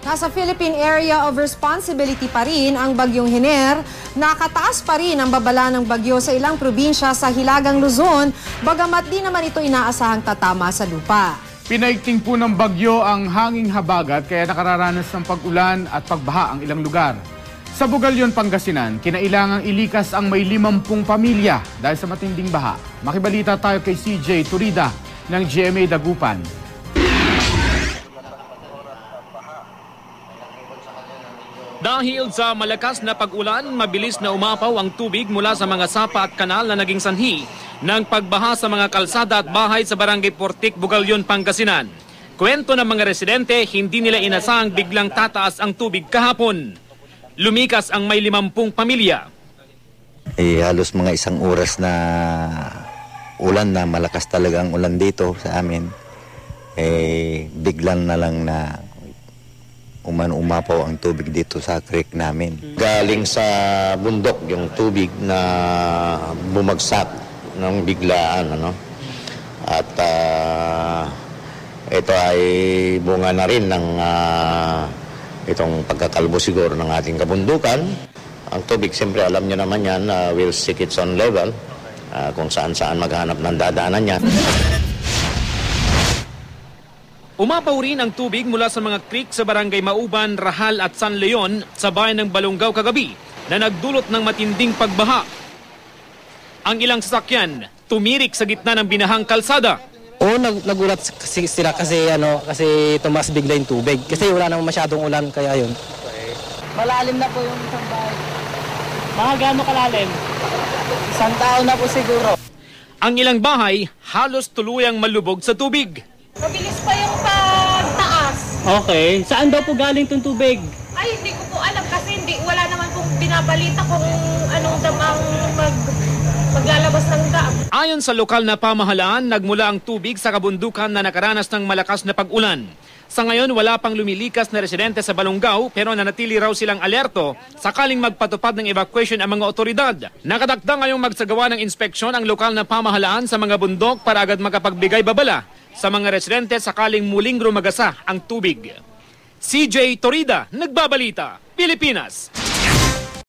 Nasa Philippine Area of Responsibility pa rin ang Bagyong Hiner. Nakataas pa rin ang babala ng bagyo sa ilang probinsya sa Hilagang Luzon, bagamat di naman ito inaasahang tatama sa lupa. Pinaigting po ng bagyo ang hanging habagat kaya nakararanas ng pag-ulan at pagbaha ang ilang lugar. Sa Bugalyon, Pangasinan, kinailangang ilikas ang may 50 pamilya dahil sa matinding baha. Makibalita tayo kay CJ Turida ng GMA Dagupan. Dahil sa malakas na pag-ulan, mabilis na umapaw ang tubig mula sa mga sapa at kanal na naging sanhi ng pagbaha sa mga kalsada at bahay sa Barangay Portik, Bugalyon, Pangasinan. Kwento ng mga residente, hindi nila inasahang biglang tataas ang tubig kahapon. Lumikas ang may 50 pamilya. Halos mga 1 oras na ulan na malakas talaga ang ulan dito sa amin. Biglang na lang na umapaw ang tubig dito sa creek namin. Galing sa bundok yung tubig na bumagsak ng biglaan, ano? At ito ay bunga na rin ng itong pagkakalbo siguro ng ating kabundukan. Ang tubig, siyempre alam niyo naman yan, will seek its own level, kung saan-saan maghanap ng dadaanan yan. Umapaw rin ang tubig mula sa mga creek sa Barangay Mauban, Rahal at San Leon sa bayan ng Balongaw kagabi na nagdulot ng matinding pagbaha. Ang ilang sasakyan tumirik sa gitna ng binahang kalsada. Nagulat sila kasi tumaas bigla yung tubig. Kasi wala namang masyadong ulan kaya yun. Malalim na po yung isang bahay. Mga gaano kalalim? 1 taon na po siguro. Ang ilang bahay halos tuluyang malubog sa tubig. Mabilis pa yung pagtaas. Okay. Saan daw po galing itong tubig? Ay, hindi ko po alam kasi wala naman pong binabalita kung anong damang maglalabas ng dam. Ayon sa lokal na pamahalaan, nagmula ang tubig sa kabundukan na nakaranas ng malakas na pag-ulan. Sa ngayon, wala pang lumilikas na residente sa Balongaw pero nanatili raw silang alerto sakaling magpatupad ng evacuation ang mga otoridad. Nakatakda ngayong magsagawa ng inspeksyon ang lokal na pamahalaan sa mga bundok para agad makapagbigay babala sa mga residente sakaling muling rumagasa ang tubig. CJ Turida, Nagbabalita, Pilipinas.